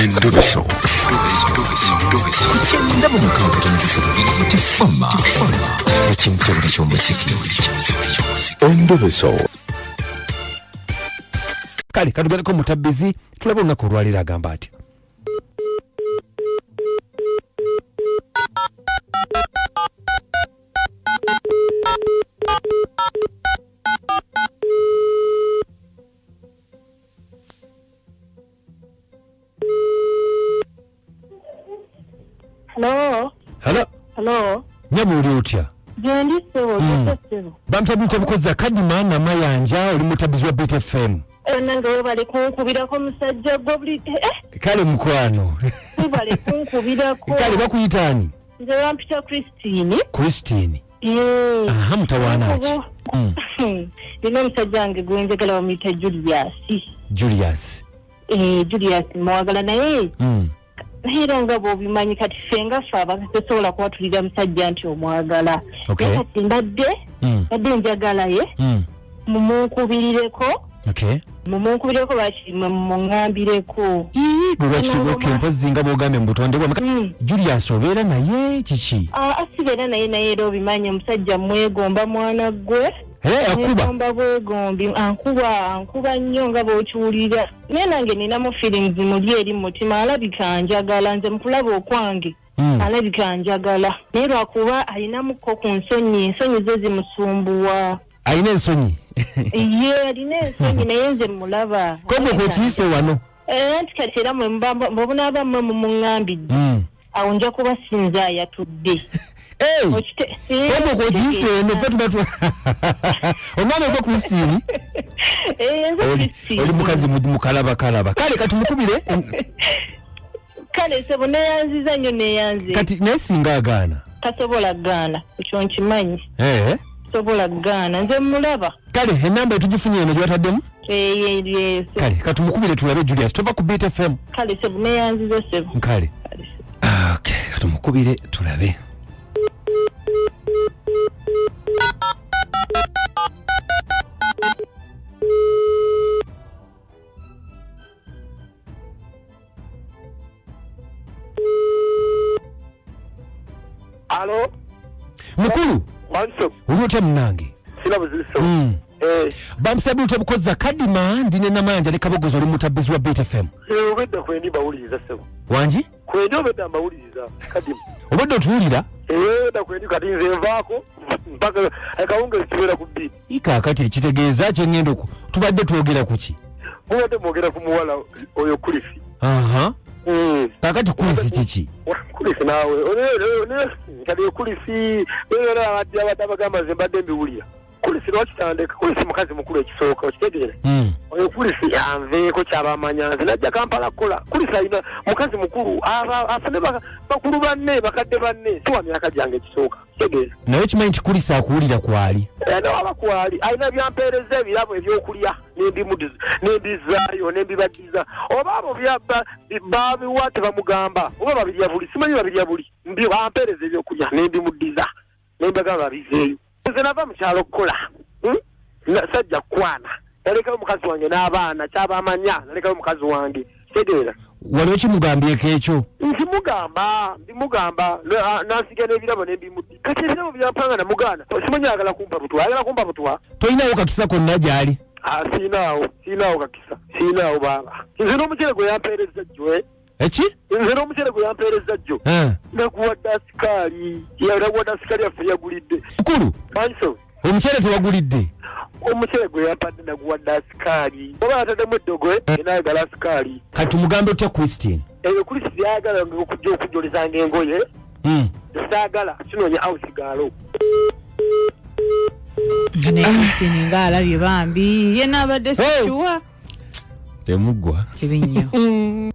Endobeso. Kutenda mu mukabira nzisoro tifama. Ekintu ky'omuziki. Endobeso. Kale katugaleko mutabbizi tulaba olunaku olwalira agamba ati. Hello. Nyamuli otya? Jendi sewo, sewo. Bamtabita bukoza kadima na mayanja oli mutabbizi wa Beat FM. Nange webale kunkubirako musajja gobuli. Kale mukwano. Webale kunkubirako. Kale bakuyitani? Nze bampita Christine. Aha, mutawaana ki? Nina omusajja wange gwe njagala bamuyita Julius mwagala naye. Era nga bw'obimanyi kati fenga ffe abatasobola kwatulira musajja nti omwagala. Okay. Kati mbadde njagala ye mumunkubireko. Okay. Mumunkubireko bakirima mumuŋŋambireko. Gwe mpozi nga bw'ogambye mu butonde bwa Julius obeera naye kiki? Asibeera naye era obimanyi omusajja mwegomba mwana gwe. Akuba bwegombi ankuba nnyo nga bw'okiwulira. Naye nange ninamu feelings muli eri mu mutima, alabika njagala, nze mukulaba okwange alabika njagala. Naye lwakuba alinamuko ku ensonyi ze zimusumbuwa. Alina ensonyi? Alina ensonyi naye nze mulaba. Komwe kwekiyise wano? Anti kati era bwebunaaba mmwe mumuŋŋambidde awo nja kuba sinza ayatudde. Komwe kwekiyise eno fe tubatu omwana ogwa Christine? Oli mukazi mukalaba. Kale kati mukubire. Kale sebo neyanziza nnyo neyanze. Kati naye singa agaana? Tasobola gaana, ekyo nkimanyi. Sobola gaana, nze mulaba. Kale enamba etugifunye eno gy'ataddemu? Kale kati mukubire tulabe Julius tova ku Beat FM. Kale sebo neyanziza sebo. Kale. Okay, kati mukubire tulabe. Alo? Mukulu? Manso. Uyote mnange? Sina buziso. Bamusabi utabukoza kadima ndine namanja ne kabogozo oli mutabbizi wa Beat FM. Obedda kwendi bawuliriza sebo. Wanji? Kwendi obedda mbawuliriza kadima. Obedda otuwulira? Da kwendi kati nze nvaako mpaka akawunga kibeera ku Beat. Ikakati ekitegeeza kyengendo tubadde twogera kuki? Mubadde mwogera ku muwala oyo Kulisi. Kakati Kulisi kiki? Kulisi naawe kati Kulisi era abadde abagamba nze mbadde mbiwulira. Kulisi lwakitandika Kulisi mukazi mukulu ekisooka okitegeera. Oyo Kulisi yanveeko kyabamanya nze najja Kampala kukola. Kulisi alina mukazi mukulu afune bakulu banne bakadde banne si wa myaka gyange ekisooka kitegeera. Naye kimanyi nti Kulisi akuwulira kwali? Waba kwali alina byampeereza ebirabo ebyokulya n'embizaayo n'embibaddiza oba abo babiwa tebamugamba oba babirya buli simanyi babirya buli bampeereza ebyokulya n'embimuddiza n'embagamba babizeeyo. Nze nava mu kyalo kukola sajja kwana nalekayo mukazi wange n'abaana kyabamanya nalekayo mukazi wange kitegeera. Waliwo kimugambyeko ekyo? Ndimugamba nansiga n'ebirabo n'embimuddi kati ebirabo byampanga namugaana simanyi ayagala kumpa butwa. Tolinawo kakisa konna gy'ali? Siinaawo kakisa siinaawo baaba. Nze n'omukyere gwe yampeereza jjo Eki? Nze n'omukyere gwe yampeereza jjo naguwadde asikaali yaffe yagulidde. Mukulu? Manso. Omukyere tewagulidde? Omukyere gwe yampadde naguwadde asikaali oba ataddemu eddogo naayagala asikaali. Kati mugambe otya Christine? Eyo Kulisi byayagala okujja okujolezanga engoye saagala kinoonya awusigaalo. Ne Christine ng'alabye bambi ye n'abadde sikiwa temuggwa kibi nnyo.